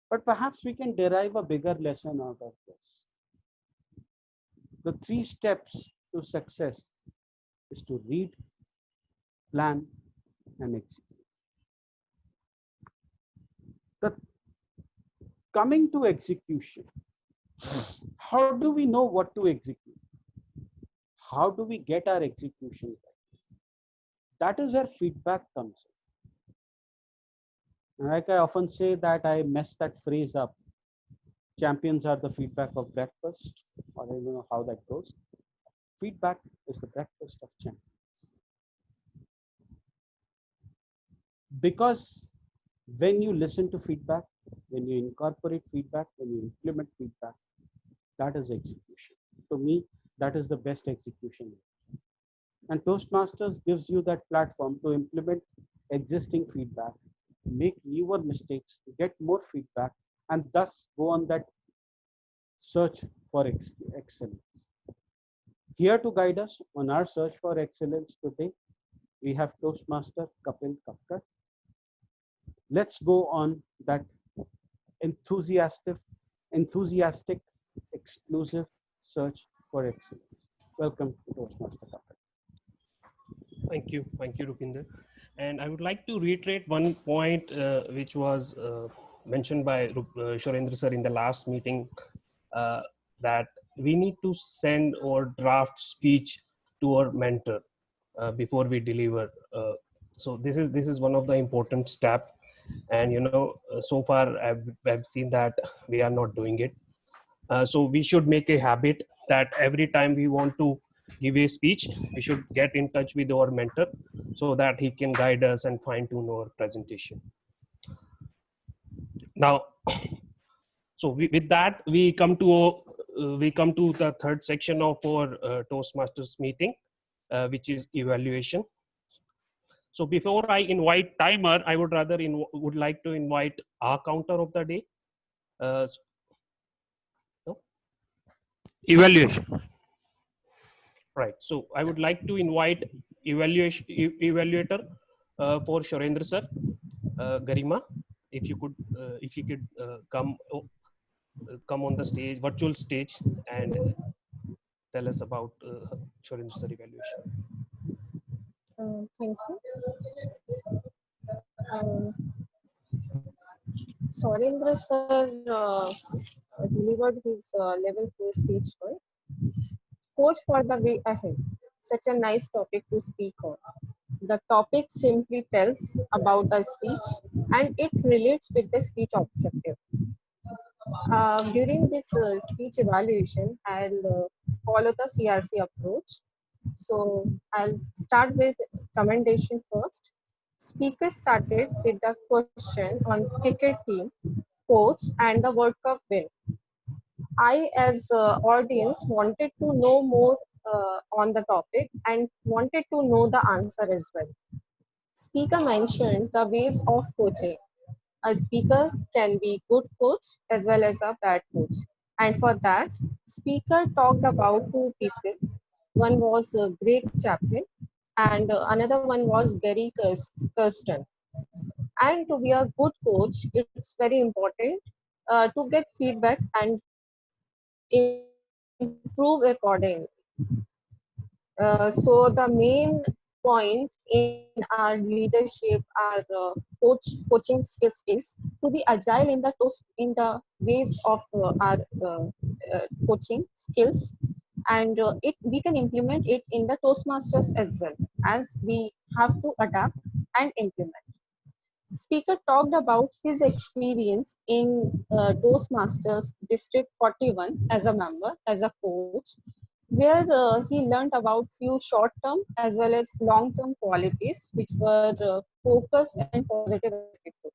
But perhaps we can derive a bigger lesson out of this. The 3 steps to success is to read, plan, and execute. Coming to execution, how do we know what to execute? How do we get our execution right? That is where feedback comes in. Like I often say that I mess that phrase up. Champions are the feedback of breakfast, or I don't know how that goes. Feedback is the breakfast of champions. Because when you listen to feedback, when you incorporate feedback, when you implement feedback, that is execution. To me, that is the best execution. And Toastmasters gives you that platform to implement existing feedback, make newer mistakes, get more feedback, and thus go on that search for excellence. Here to guide us on our search for excellence today, we have Toastmaster Kapil Kakkar. Let's go on that enthusiastic, exclusive search for excellence. Welcome to Toastmaster Kakkar. Thank you, Rupinder. And I would like to reiterate one point which was mentioned by Shorendra sir in the last meeting, that we need to send our draft speech to our mentor before we deliver. So this is one of the important steps. And so far I've seen that we are not doing it. So we should make a habit that every time we want to give a speech, we should get in touch with our mentor so that he can guide us and fine tune our presentation. Now, so with that, we come to the third section of our Toastmasters meeting, which is evaluation. So before I invite timer, I would rather would like to invite our counter of the day. No? Evaluation. Right. So I would like to invite evaluator for Shorendra sir, Garima, if you could come on the stage, virtual stage, and tell us about Shorendra sir evaluation. Thank you. Sorendra sir delivered his level 4 speech on Coach for the Way Ahead. Such a nice topic to speak on. The topic simply tells about a speech and it relates with the speech objective. During this speech evaluation, I'll follow the CRC approach. So I'll start with commendation first. Speaker started with the question on cricket team, coach, and the World Cup win. I, as audience, wanted to know more on the topic and wanted to know the answer as well. Speaker mentioned the ways of coaching. A speaker can be good coach as well as a bad coach. And for that, speaker talked about two people. One was Greg Chaplin and another one was Gary Kirsten. And to be a good coach, it's very important to get feedback and improve accordingly. So the main point in our leadership, our coaching skills is to be agile in the ways of our coaching skills, and it we can implement it in the Toastmasters as well, as we have to adapt and implement. Speaker talked about his experience in Toastmasters District 41 as a member, as a coach, where he learned about few short-term as well as long-term qualities, which were focus and positive attitude.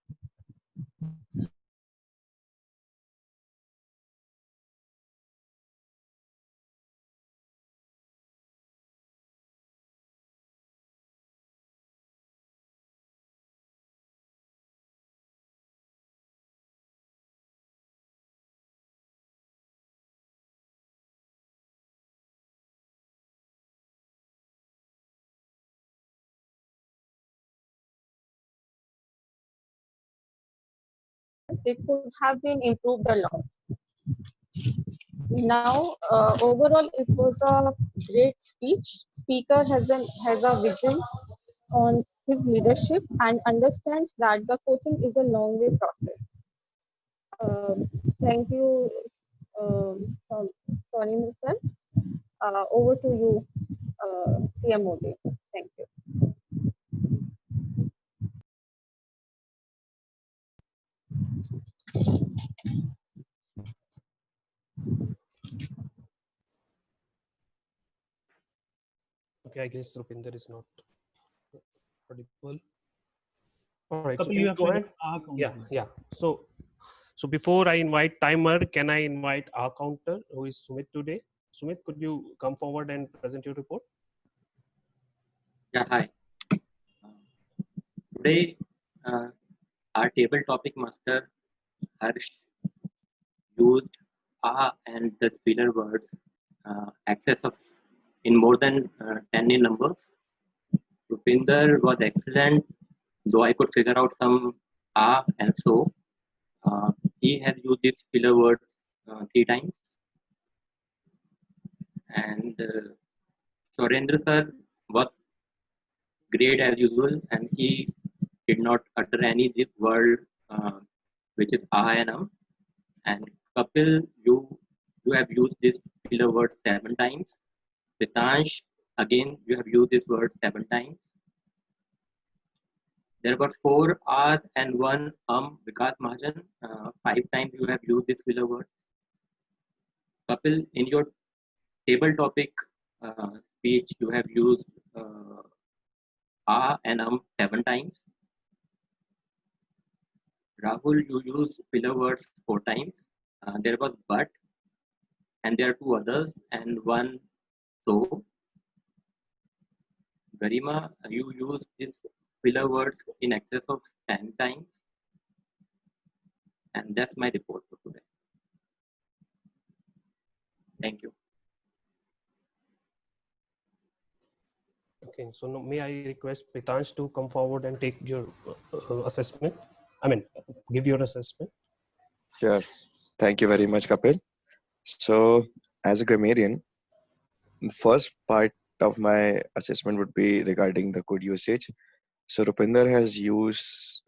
It could have been improved a lot. Now, overall, it was a great speech. Speaker has a vision on his leadership and understands that the coaching is a long way process. Thank you, Sonny sir. Over to you, CMOD. Thank you. Okay, I guess Rupinder is not audible. All right, so Kapil, can you have go to ahead? yeah. Yeah. So before I invite timer, can I invite our counter, who is Sumit today? Sumit, could you come forward and present your report? Yeah, hi. Today, our table topic master Harsh used and the spiller words excess of in more than 10 in numbers. Rupinder was excellent, though I could figure out some and so. He has used these filler words 3 times. And Shorendra sir was great as usual, and he did not utter any word which is and And Kapil, you have used this filler word 7 times. Pitansh, again, you have used this word 7 times. There were 4 R's and 1 Vikas Mahajan. 5 times you have used this filler word. Kapil, in your table topic speech, you have used and 7 times. Rahul, you use filler words 4 times. There was but, and there are 2 others, and 1 so. Garima, you use this filler words in excess of 10 times. And that's my report for today. Thank you. Okay, so now may I request Pitansh to come forward and take your assessment? I mean, give your assessment. Sure. Thank you very much, Kapil. So, as a grammarian, the first part of my assessment would be regarding the good usage. So, Rupinder has used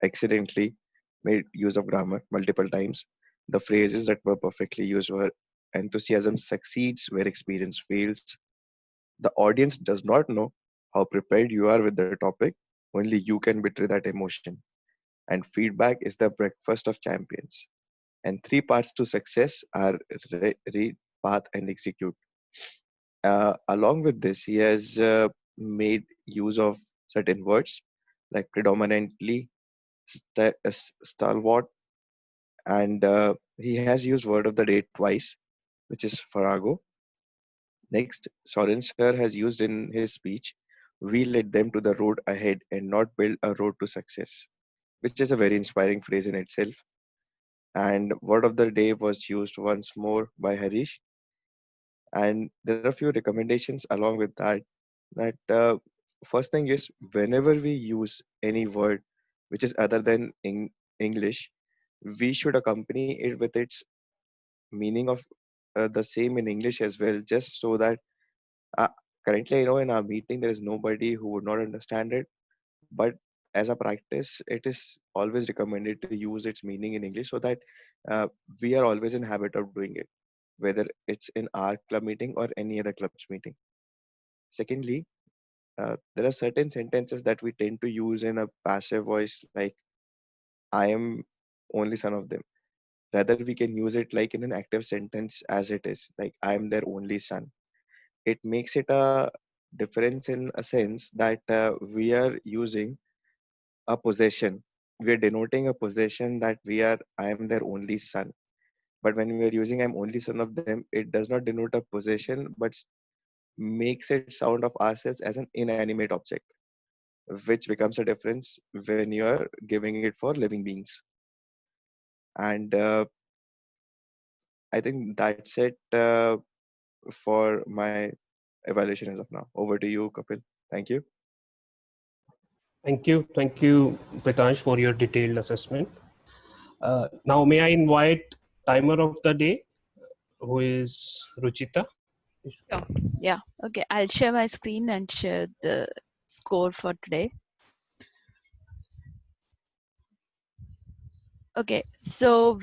accidentally made use of grammar multiple times. The phrases that were perfectly used were enthusiasm succeeds where experience fails. The audience does not know how prepared you are with the topic. Only you can betray that emotion. And feedback is the breakfast of champions. And three parts to success are read, path, and execute. Along with this, he has made use of certain words like predominantly, stalwart, and he has used word of the day twice, which is Farago. Next, Soren Sir has used in his speech, we led them to the road ahead and not build a road to success, which is a very inspiring phrase in itself. And word of the day was used once more by Harish. And there are a few recommendations along with that. That first thing is whenever we use any word which is other than English, we should accompany it with its meaning of the same in English as well, just so that uh, currently, in our meeting, there is nobody who would not understand it. But as a practice, it is always recommended to use its meaning in English so that uh, we are always in habit of doing it, whether it's in our club meeting or any other club's meeting. Secondly, there are certain sentences that we tend to use in a passive voice, like I am only son of them. Rather, we can use it like in an active sentence as it is, like I am their only son. It makes it a difference in a sense that we are using a possession. We are denoting a possession that I am their only son. But when we are using I'm only son of them, it does not denote a possession, but makes it sound of ourselves as an inanimate object, which becomes a difference when you are giving it for living beings. And I think that's it for my evaluation as of now. Over to you, Kapil. Thank you. Thank you, Pritansh, for your detailed assessment. Now, may I invite timer of the day, who is Ruchita? Sure. Yeah. Okay. I'll share my screen and share the score for today. Okay. So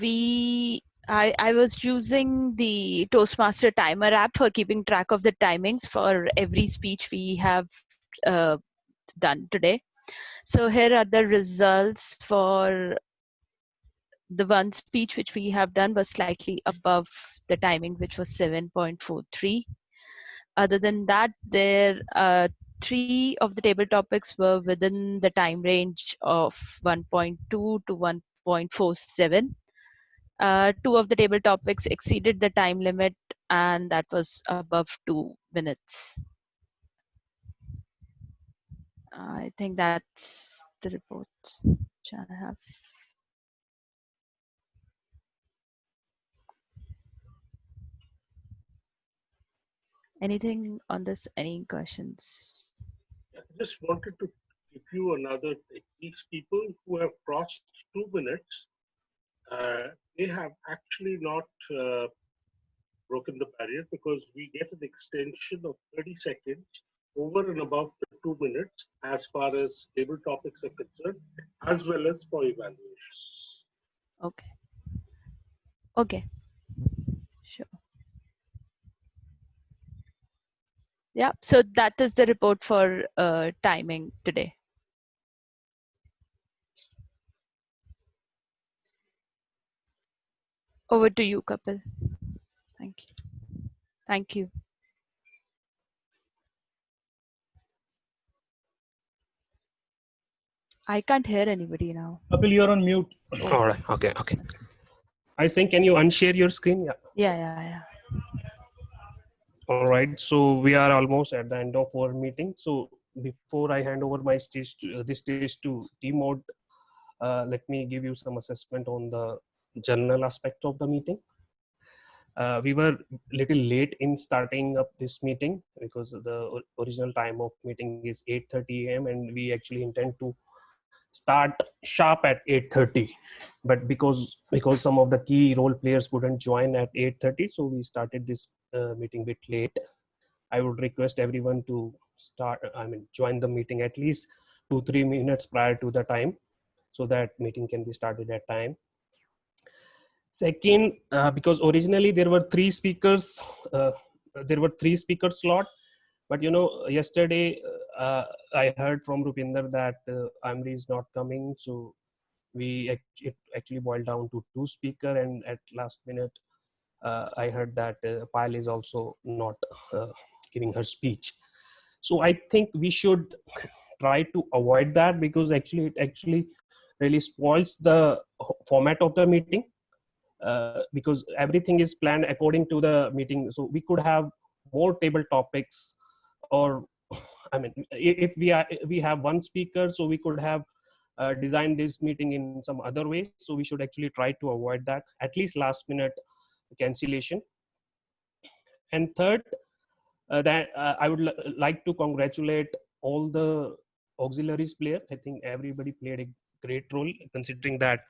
I was using the Toastmaster timer app for keeping track of the timings for every speech we have done today. So here are the results for the one speech which we have done was slightly above the timing, which was 7.43. Other than that, there 3 of the table topics were within the time range of 1.2 to 1.47. 2 of the table topics exceeded the time limit, and that was above 2 minutes. I think that's the report which I have. Anything on this? Any questions? I just wanted to give you another technique. People who have crossed 2 minutes, they have actually not broken the barrier, because we get an extension of 30 seconds over and above the 2 minutes as far as table topics are concerned, as well as for evaluation. Okay. Okay. Sure. Yeah. So that is the report for timing today. Over to you, Kapil. Thank you. Thank you. I can't hear anybody now. Kapil, you're on mute. All right. Okay. I think, can you unshare your screen? Yeah. Yeah. All right. So we are almost at the end of our meeting. So before I hand over my stage to, this stage to T-Mode, let me give you some assessment on the general aspect of the meeting. We were little late in starting up this meeting because the original time of meeting is 8:30 a.m. and we actually intend to start sharp at 8:30, but because some of the key role players couldn't join at 8:30, so we started this meeting a bit late. I would request everyone to join the meeting at least 2-3 minutes prior to the time, so that meeting can be started at time. Second, because originally there were 3 speakers, slot, but yesterday I heard from Rupinder that Amri is not coming, so it actually boiled down to 2 speakers, and at last minute I heard that Payal is also not giving her speech. So I think we should try to avoid that, because actually it really spoils the format of the meeting, because everything is planned according to the meeting. So we could have more table topics, or I mean, if we have one speaker, so we could have designed this meeting in some other way. So we should actually try to avoid that, at least last minute cancellation. And third, that I would like to congratulate all the auxiliaries player. I think everybody played a great role, considering that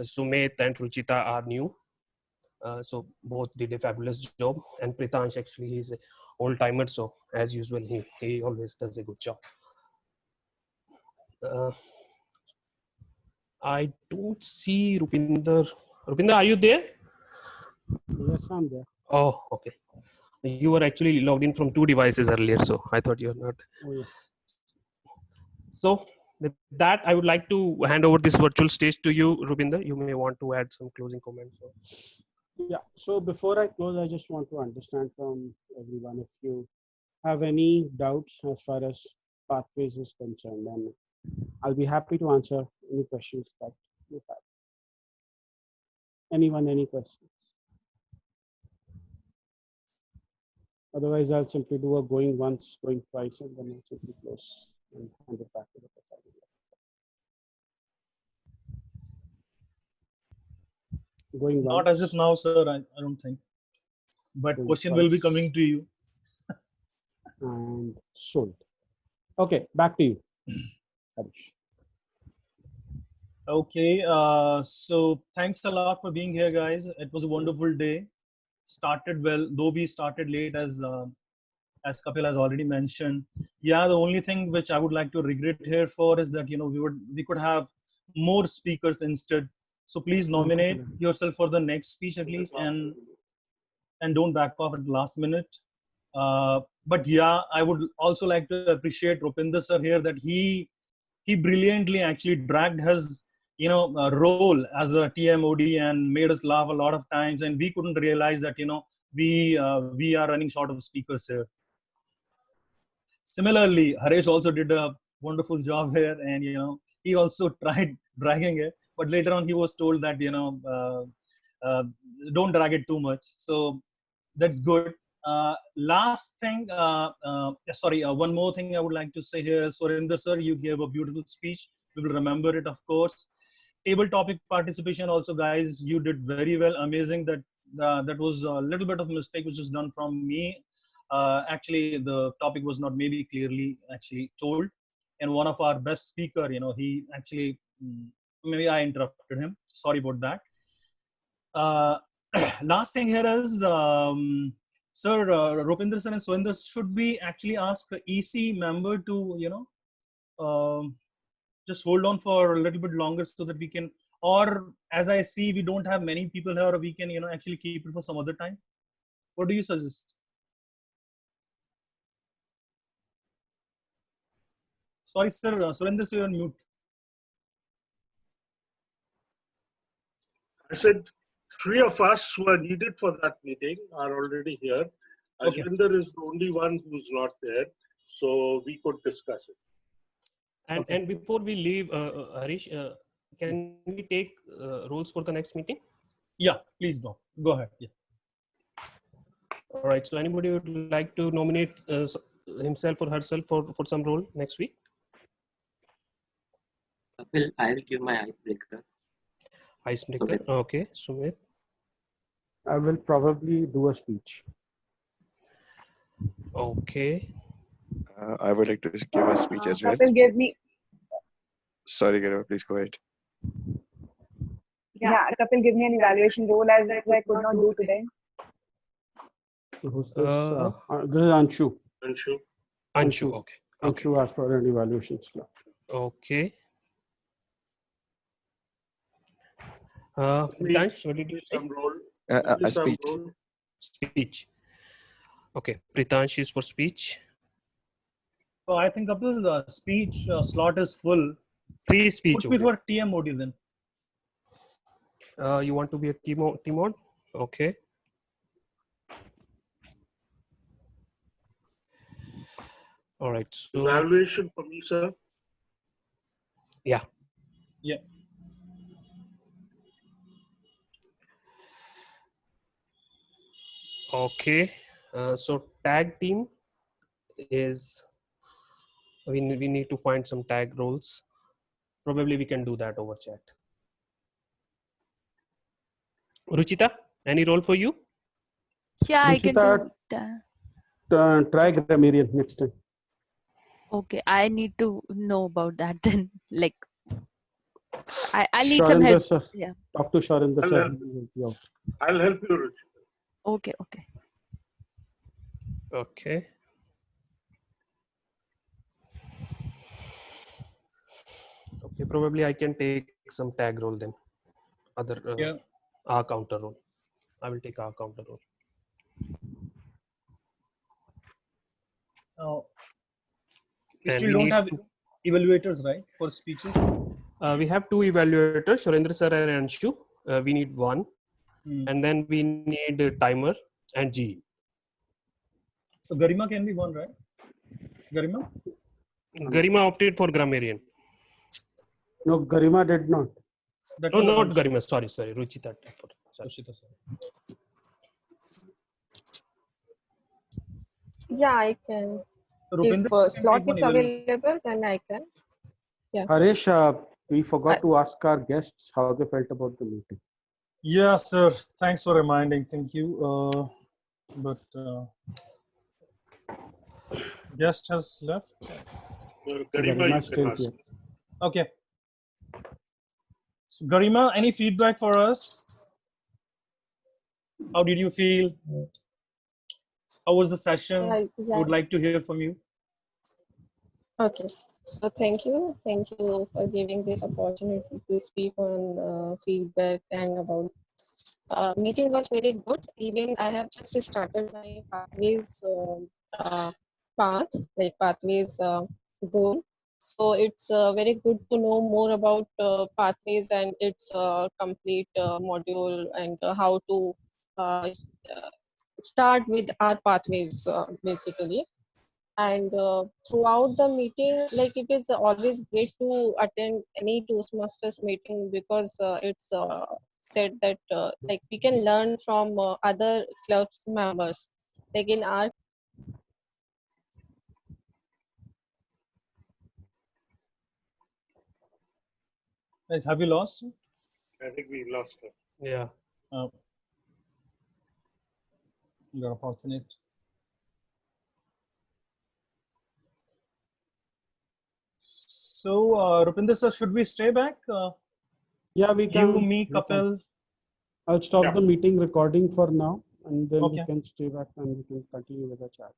Sumit and Ruchita are new. So both did a fabulous job, and Pritansh, actually, he's an old timer, so as usual he always does a good job. I don't see Rupinder. Rupinder, are you there? Yes, I'm there. Oh, okay. You were actually logged in from 2 devices earlier, so I thought you're not. Oh, yeah. So with that, I would like to hand over this virtual stage to you, Rupinder. You may want to add some closing comments. Yeah. So before I close, I just want to understand from everyone if you have any doubts as far as pathways is concerned, and I'll be happy to answer any questions that you have. Anyone, any questions? Otherwise, I'll simply do a going once, going twice, and then I'll simply close and hand it back to the presiding. Going Not once. as if now, sir, I don't think. But Going question will be twice. coming to you. And sold. Okay, back to you, Harish. Okay, so thanks a lot for being here, guys. It was a wonderful day. Started well, though we started late, as Kapil has already mentioned. Yeah, the only thing which I would like to regret here for is that we could have more speakers instead. So please nominate yourself for the next speech at least, and don't back off at the last minute. But yeah, I would also like to appreciate Rupinder sir here, that he brilliantly actually dragged his role as a TMOD and made us laugh a lot of times, and we couldn't realize that we are running short of speakers here. Similarly, Harish also did a wonderful job here, and he also tried dragging it, but later on he was told that don't drag it too much. So that's good. Last thing, one more thing I would like to say here is, Surinder sir, you gave a beautiful speech. We will remember it, of course. Table topic participation also, guys, you did very well. Amazing. That was a little bit of a mistake which was done from me. Actually, the topic was not maybe clearly actually told. And one of our best speaker, he actually, maybe I interrupted him. Sorry about that. Last thing here is, sir, Rupinder sir and Surinder, should we actually ask the EC member to, just hold on for a little bit longer so that we can, or as I see, we don't have many people here, we can, actually keep it for some other time. What do you suggest? Sorry, sir, Surinder sir, you're on mute. I said 3 of us who are needed for that meeting are already here. Okay. Ajvinder is the only one who's not there, so we could discuss it. And before we leave, Harish, can we take roles for the next meeting? Yeah, please go ahead. Yeah. All right. So anybody would like to nominate himself or herself for some role next week? Kapil, I will give my icebreaker. Icebreaker. Okay. Sumit. I will probably do a speech. Okay. I would like to give a speech as well. Kapil gave me. Sorry, Gaurav, please go ahead. Yeah, Kapil gave me an evaluation role as I could not do today. Who's this? This is Anshu. Anshu. Okay. Anshu asked for an evaluation slot. Okay. Pritansh, what did you say? Some role. A speech. Speech. Okay. Pritansh is for speech. I think Kapil, the speech slot is full. 3 speech. Put me for TM module then. You want to be a T-mod? Okay. All right. So Evaluation for me, sir. yeah. Yeah. Okay. So tag team is we need to find some tag roles. Probably we can do that over chat. Ruchita, any role for you? Yeah, I can Ruchita, do that. try grammarian next time. Okay, I need to know about that then. Like, I need some Sharendra help. sir. Yeah. Talk to Sharendra I'll sir. help He will help you out. I'll help you, Ruchi. Okay, okay. Okay. Okay, probably I can take some tag role then. Other Yeah. R counter role. I will take R counter role. We And still we don't need have evaluators, right, for speeches? we have 2 evaluators, Sharendra sir and Anshu. We need 1. And then we need a timer and G. So Garima can be 1, right? Garima? Garima opted for grammarian. No, Garima did not. That No, was not Anshu. Garima. Sorry. Ruchita. Sorry. Ruchita, sorry. Yeah, I can. Rupinder, If you can slot take one is evaluator. available, then I can. Yeah. Harish, we forgot to ask our guests how they felt about the meeting. Yeah, sir. Thanks for reminding. Thank you. But guest has left. Garima, you can ask. Okay. So Garima, any feedback for us? How did you feel? How was the session? Yeah. Would like to hear from you. Okay. So thank you for giving this opportunity to speak on feedback and about. Meeting was very good. Even I have just started my pathways path, like pathways goal. So it's very good to know more about pathways and its complete module and how to start with our pathways basically. And throughout the meeting, like it is always great to attend any Toastmasters meeting because it's said that like we can learn from other clubs members. Like in our Guys, have you lost? I think we lost her. Yeah. You're unfortunate. So, Rupinder sir, should we stay back? Yeah, we can. You, me, Kapil. I'll stop the meeting recording for now, and then we Okay. can stay back and we can continue with the chat.